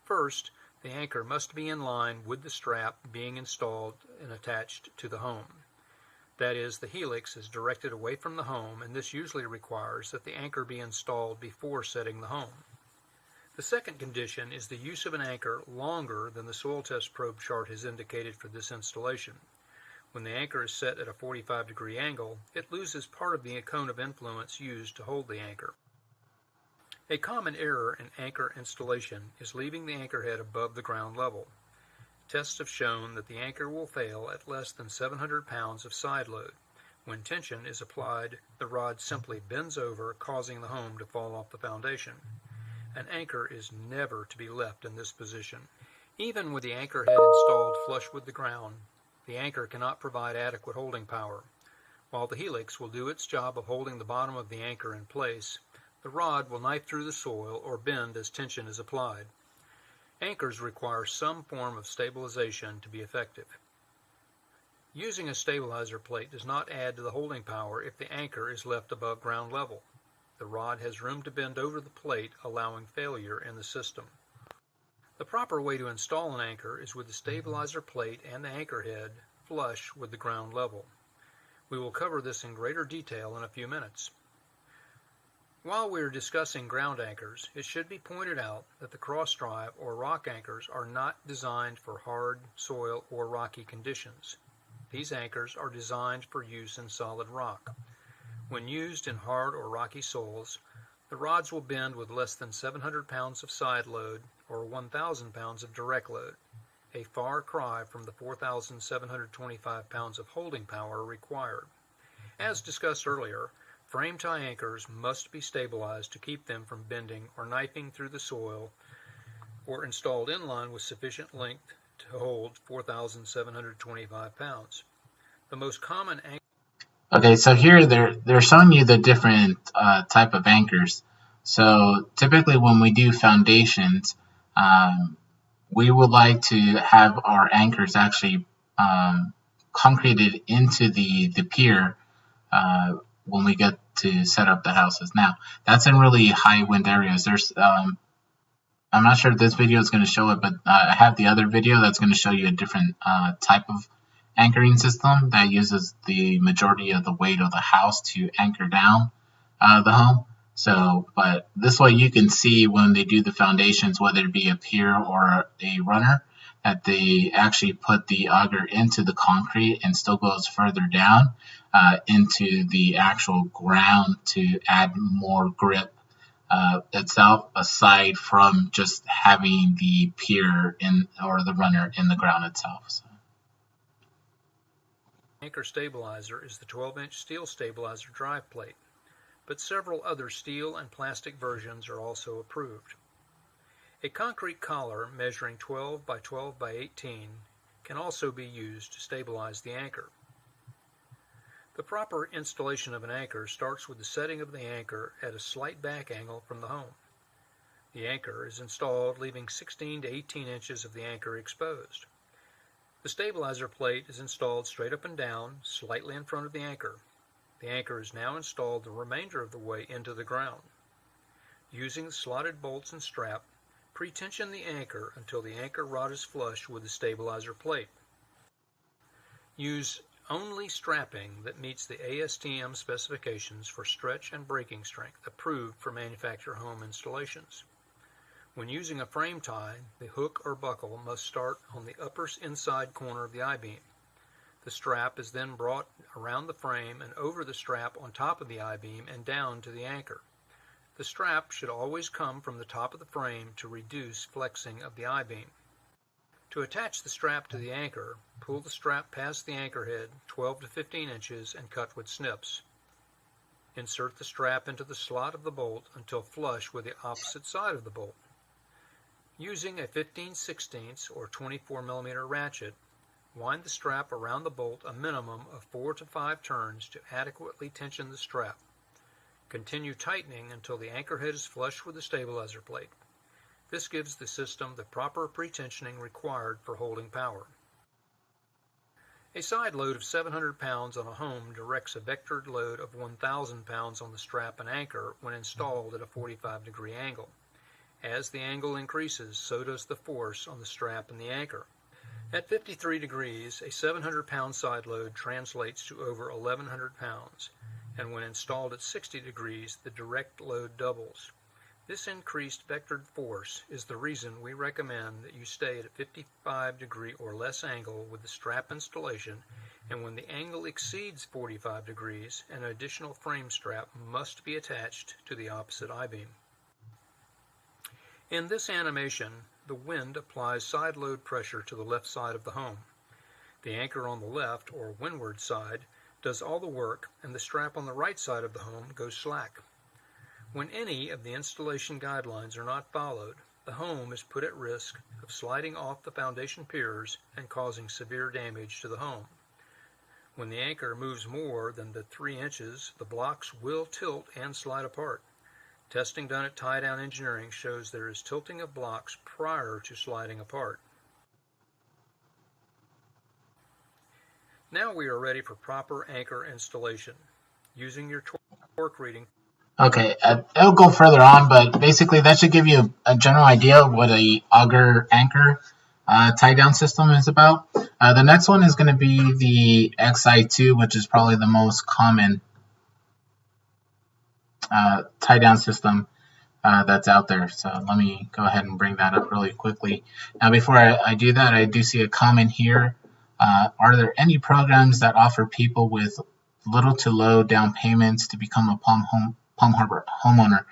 First, the anchor must be in line with the strap being installed and attached to the home. That is, the helix is directed away from the home, and this usually requires that the anchor be installed before setting the home. The second condition is the use of an anchor longer than the soil test probe chart has indicated for this installation. When the anchor is set at a 45-degree angle, it loses part of the cone of influence used to hold the anchor. A common error in anchor installation is leaving the anchor head above the ground level. Tests have shown that the anchor will fail at less than 700 pounds of side load. When tension is applied, the rod simply bends over, causing the home to fall off the foundation. An anchor is never to be left in this position. Even with the anchor head installed flush with the ground, the anchor cannot provide adequate holding power. While the helix will do its job of holding the bottom of the anchor in place, the rod will knife through the soil or bend as tension is applied. Anchors require some form of stabilization to be effective. Using a stabilizer plate does not add to the holding power if the anchor is left above ground level. The rod has room to bend over the plate, allowing failure in the system. The proper way to install an anchor is with the stabilizer plate and the anchor head flush with the ground level. We will cover this in greater detail in a few minutes. While we are discussing ground anchors, it should be pointed out that the cross-drive or rock anchors are not designed for hard, soil, or rocky conditions. These anchors are designed for use in solid rock. When used in hard or rocky soils, the rods will bend with less than 700 pounds of side load or 1,000 pounds of direct load, a far cry from the 4,725 pounds of holding power required. As discussed earlier, frame tie anchors must be stabilized to keep them from bending or knifing through the soil, or installed in line with sufficient length to hold 4,725 pounds. The most common anchor. Okay, so here they're showing you the different type of anchors. So typically when we do foundations, we would like to have our anchors actually concreted into the pier when we get to set up the houses. Now, that's in really high wind areas. There's I'm not sure if this video is going to show it, but I have the other video that's going to show you a different type of anchoring system that uses the majority of the weight of the house to anchor down the home. So, but this way you can see when they do the foundations, whether it be a pier or a runner, that they actually put the auger into the concrete and still goes further down into the actual ground to add more grip itself, aside from just having the pier in or the runner in the ground itself. So. Anchor stabilizer is the 12-inch steel stabilizer drive plate, but several other steel and plastic versions are also approved. A concrete collar measuring 12 by 12 by 18 can also be used to stabilize the anchor. The proper installation of an anchor starts with the setting of the anchor at a slight back angle from the home. The anchor is installed leaving 16 to 18 inches of the anchor exposed. The stabilizer plate is installed straight up and down, slightly in front of the anchor. The anchor is now installed the remainder of the way into the ground. Using the slotted bolts and strap, pre-tension the anchor until the anchor rod is flush with the stabilizer plate. Use only strapping that meets the ASTM specifications for stretch and breaking strength approved for manufactured home installations. When using a frame tie, the hook or buckle must start on the upper inside corner of the I-beam. The strap is then brought around the frame and over the strap on top of the I-beam and down to the anchor. The strap should always come from the top of the frame to reduce flexing of the I-beam. To attach the strap to the anchor, pull the strap past the anchor head 12 to 15 inches and cut with snips. Insert the strap into the slot of the bolt until flush with the opposite side of the bolt. Using a 15/16 or 24 mm ratchet, wind the strap around the bolt a minimum of 4 to 5 turns to adequately tension the strap. Continue tightening until the anchor head is flush with the stabilizer plate. This gives the system the proper pre-tensioning required for holding power. A side load of 700 pounds on a home directs a vectored load of 1,000 pounds on the strap and anchor when installed at a 45-degree angle. As the angle increases, so does the force on the strap and the anchor. At 53 degrees, a 700-pound side load translates to over 1,100 pounds, and when installed at 60 degrees, the direct load doubles. This increased vectored force is the reason we recommend that you stay at a 55 degree or less angle with the strap installation, and when the angle exceeds 45 degrees, an additional frame strap must be attached to the opposite I-beam. In this animation, the wind applies side load pressure to the left side of the home. The anchor on the left, or windward side, does all the work, and the strap on the right side of the home goes slack. When any of the installation guidelines are not followed, the home is put at risk of sliding off the foundation piers and causing severe damage to the home. When the anchor moves more than the 3 inches, the blocks will tilt and slide apart. Testing done at Tie Down Engineering shows there is tilting of blocks prior to sliding apart. Now we are ready for proper anchor installation. Using your torque reading. Okay, it'll go further on, but basically that should give you a general idea of what a auger anchor tie-down system is about. The next one is going to be the XI2, which is probably the most common tie-down system that's out there. So let me go ahead and bring that up really quickly. Now, before I do that, I do see a comment here. Are there any programs that offer people with little to low down payments to become a Palm Harbor homeowner?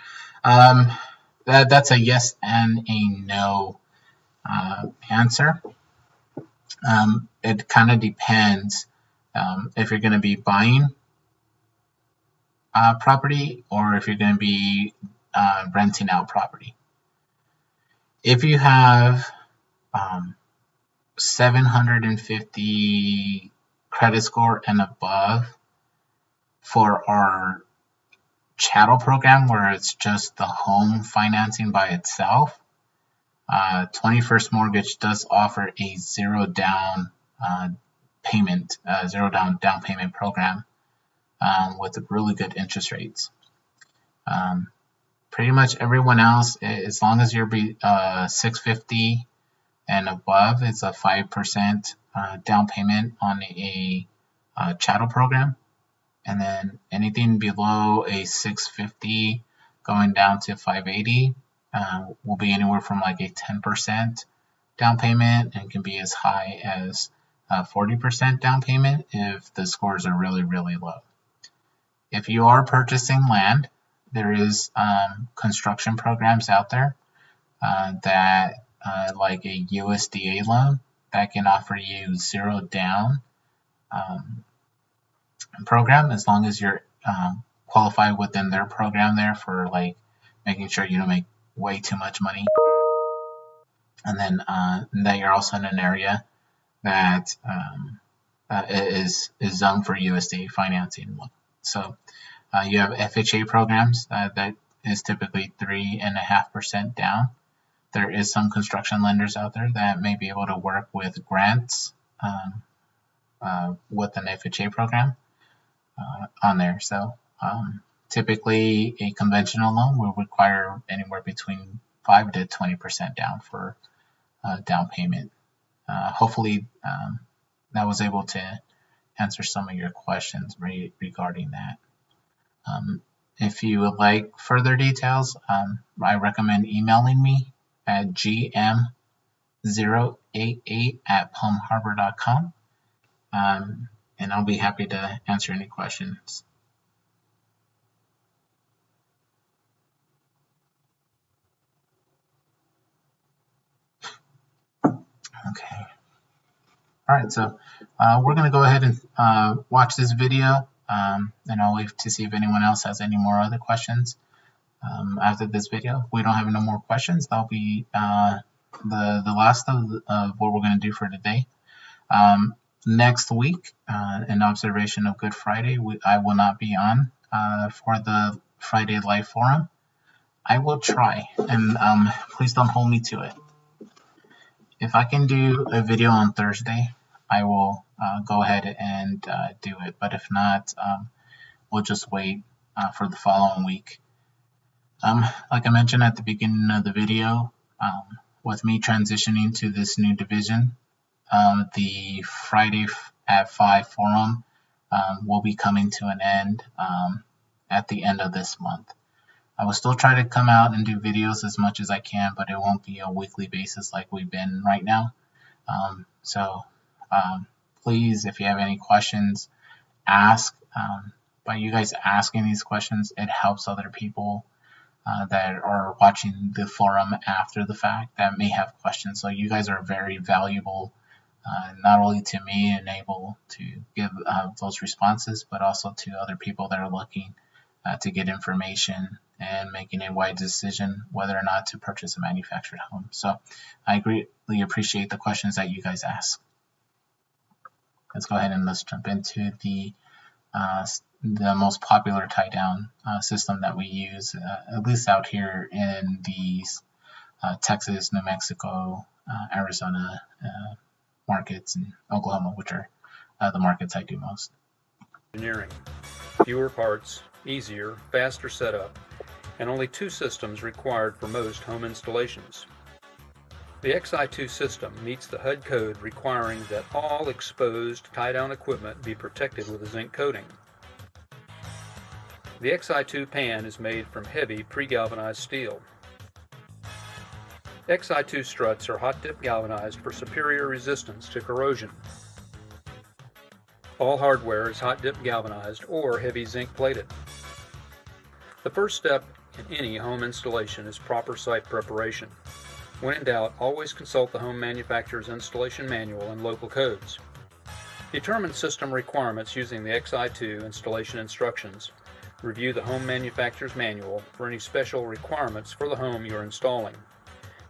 That's a yes and a no answer. It kind of depends if you're going to be buying property or if you're going to be renting out property. If you have 750 credit score and above for our chattel program, where it's just the home financing by itself, 21st Mortgage does offer a zero down payment program with really good interest rates. Pretty much everyone else, as long as you're 650 and above, it's a 5% down payment on a chattel program. And then anything below a 650 going down to 580 will be anywhere from like a 10% down payment, and can be as high as 40% down payment if the scores are really, really low. If you are purchasing land, there is construction programs out there that like a USDA loan that can offer you zero down program, as long as you're qualified within their program there for like making sure you don't make way too much money, and then that you're also in an area that is zoned for USDA financing. So you have FHA programs that is typically 3.5% down. There is some construction lenders out there that may be able to work with grants with an FHA program on there. So typically a conventional loan will require anywhere between 5 to 20% down for down payment. Hopefully that was able to answer some of your questions regarding that. If you would like further details, I recommend emailing me at gm088@palmharbor.com, and I'll be happy to answer any questions. Okay. All right, so we're going to go ahead and watch this video, and I'll wait to see if anyone else has any more other questions after this video. If we don't have no more questions, that'll be the last of what we're going to do for today. Next week, in observation of Good Friday, I will not be on for the Friday Live Forum. I will try, and please don't hold me to it. If I can do a video on Thursday, I will go ahead and do it. But if not, we'll just wait for the following week. Like I mentioned at the beginning of the video, with me transitioning to this new division the Friday at 5 forum will be coming to an end at the end of this month. I will still try to come out and do videos as much as I can, but it won't be a weekly basis like we've been right now. So please, if you have any questions, ask. By you guys asking these questions, it helps other people that are watching the forum after the fact that may have questions. So you guys are very valuable, not only to me and able to give those responses, but also to other people that are looking to get information and making a wise decision whether or not to purchase a manufactured home. So I greatly appreciate the questions that you guys ask. Let's go ahead and let's jump into the most popular tie-down system that we use, at least out here in the Texas, New Mexico, Arizona markets, and Oklahoma, which are the markets I do most. Engineering. Fewer parts, easier, faster setup, and only 2 systems required for most home installations. The Xi2 system meets the HUD code requiring that all exposed tie-down equipment be protected with a zinc coating. The Xi2 pan is made from heavy pre-galvanized steel. Xi2 struts are hot-dip galvanized for superior resistance to corrosion. All hardware is hot-dip galvanized or heavy zinc plated. The first step in any home installation is proper site preparation. When in doubt, always consult the home manufacturer's installation manual and local codes. Determine system requirements using the Xi2 installation instructions. Review the home manufacturer's manual for any special requirements for the home you're installing.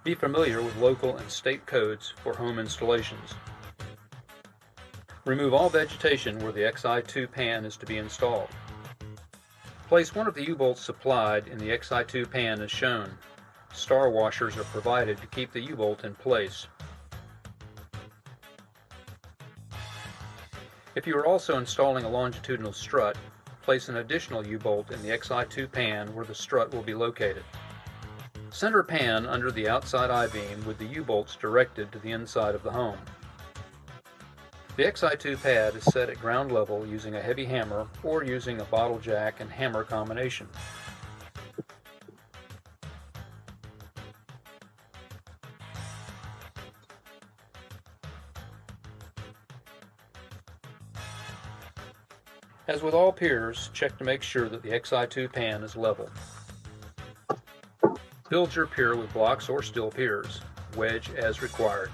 Be familiar with local and state codes for home installations. Remove all vegetation where the Xi2 pan is to be installed. Place one of the U-bolts supplied in the Xi2 pan as shown. Star washers are provided to keep the U-bolt in place. If you are also installing a longitudinal strut, place an additional U-bolt in the Xi2 pan where the strut will be located. Center pan under the outside I-beam with the U-bolts directed to the inside of the home. The Xi2 pad is set at ground level using a heavy hammer or using a bottle jack and hammer combination. As with all piers, check to make sure that the Xi2 pan is level. Build your pier with blocks or steel piers. Wedge as required.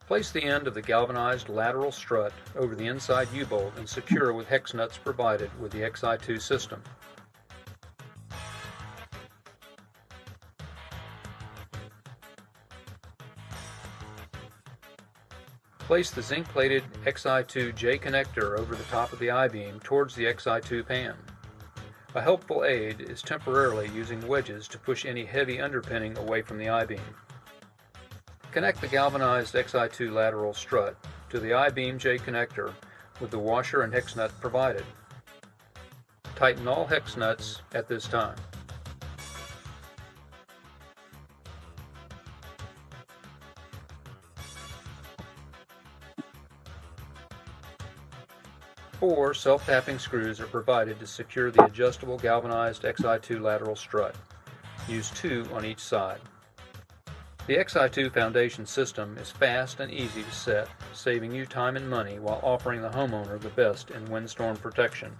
Place the end of the galvanized lateral strut over the inside U-bolt and secure with hex nuts provided with the Xi2 system. Place the zinc-plated Xi2 J connector over the top of the I-beam towards the Xi2 pan. A helpful aid is temporarily using wedges to push any heavy underpinning away from the I-beam. Connect the galvanized Xi2 lateral strut to the I-beam J connector with the washer and hex nut provided. Tighten all hex nuts at this time. Four self-tapping screws are provided to secure the adjustable galvanized Xi2 lateral strut. Use 2 on each side. The Xi2 foundation system is fast and easy to set, saving you time and money while offering the homeowner the best in windstorm protection.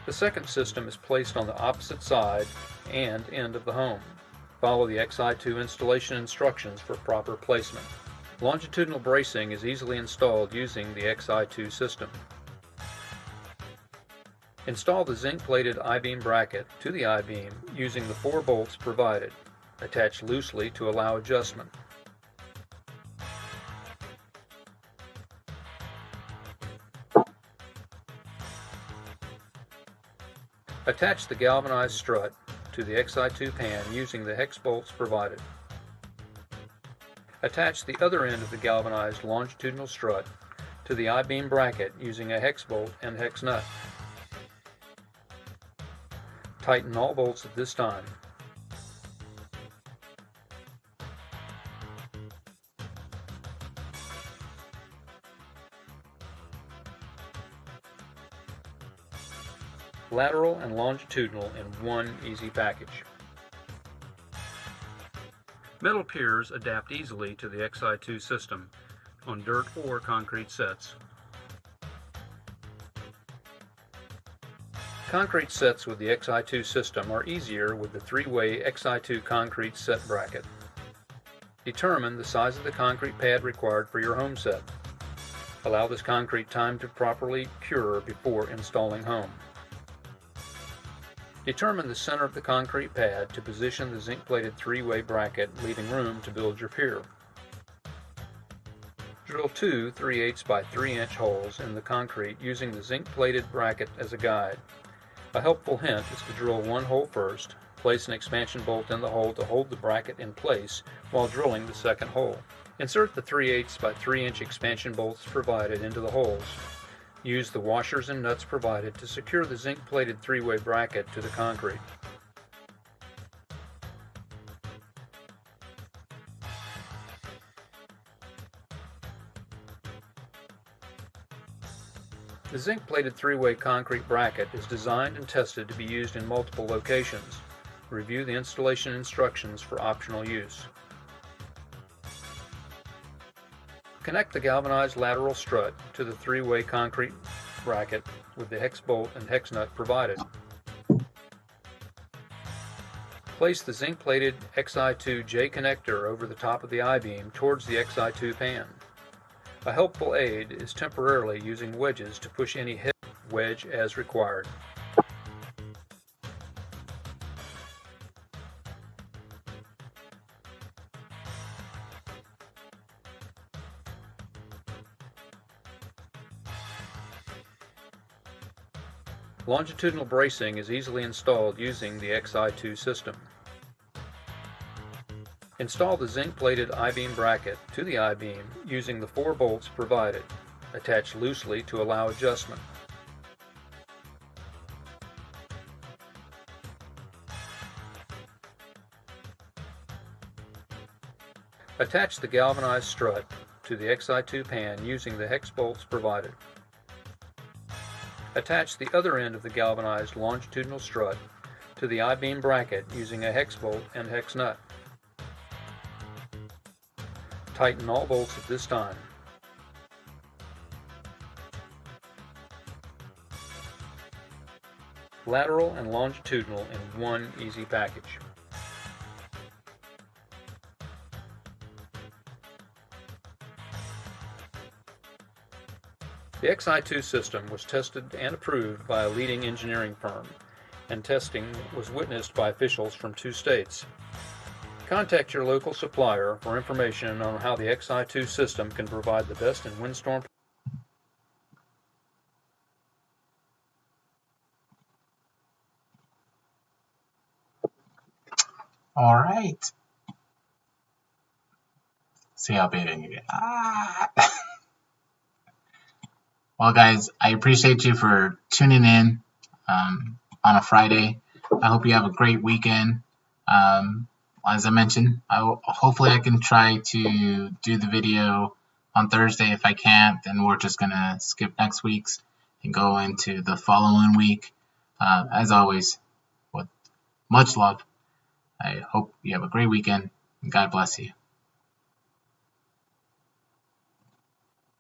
The second system is placed on the opposite side and end of the home. Follow the Xi2 installation instructions for proper placement. Longitudinal bracing is easily installed using the Xi2 system. Install the zinc-plated I-beam bracket to the I-beam using the 4 bolts provided. Attach loosely to allow adjustment. Attach the galvanized strut to the Xi2 pan using the hex bolts provided. Attach the other end of the galvanized longitudinal strut to to the I-beam bracket using a hex bolt and hex nut. Tighten all bolts at this time. Lateral and longitudinal in one easy package. Metal piers adapt easily to the Xi2 system on dirt or concrete sets. Concrete sets with the Xi2 system are easier with the three-way Xi2 concrete set bracket. Determine the size of the concrete pad required for your home set. Allow this concrete time to properly cure before installing home. Determine the center of the concrete pad to position the zinc-plated three-way bracket, leaving room to build your pier. Drill two 3/8 by 3-inch holes in the concrete using the zinc-plated bracket as a guide. A helpful hint is to drill one hole first, place an expansion bolt in the hole to hold the bracket in place while drilling the second hole. Insert the 3/8 by 3-inch expansion bolts provided into the holes. Use the washers and nuts provided to secure the zinc-plated three-way bracket to the concrete. The zinc-plated three-way concrete bracket is designed and tested to be used in multiple locations. Review the installation instructions for optional use. Connect the galvanized lateral strut to the three-way concrete bracket with the hex bolt and hex nut provided. Place the zinc-plated Xi2 J connector over the top of the I-beam towards the Xi2 pan. A helpful aid is temporarily using wedges to push any head wedge as required. Longitudinal bracing is easily installed using the Xi2 system. Install the zinc-plated I-beam bracket to the I-beam using the 4 bolts provided. Attach loosely to allow adjustment. Attach the galvanized strut to the Xi2 pan using the hex bolts provided. Attach the other end of the galvanized longitudinal strut to the I-beam bracket using a hex bolt and hex nut. Tighten all bolts at this time. Lateral and longitudinal in one easy package. The Xi2 system was tested and approved by a leading engineering firm, and testing was witnessed by officials from 2 states. Contact your local supplier for information on how the Xi2 system can provide the best in windstorm. All right. See how big I can get. Well, guys, I appreciate you for tuning in on a Friday. I hope you have a great weekend. As I mentioned, hopefully I can try to do the video on Thursday. If I can't, then we're just going to skip next week's and go into the following week. As always, with much love, I hope you have a great weekend, and God bless you.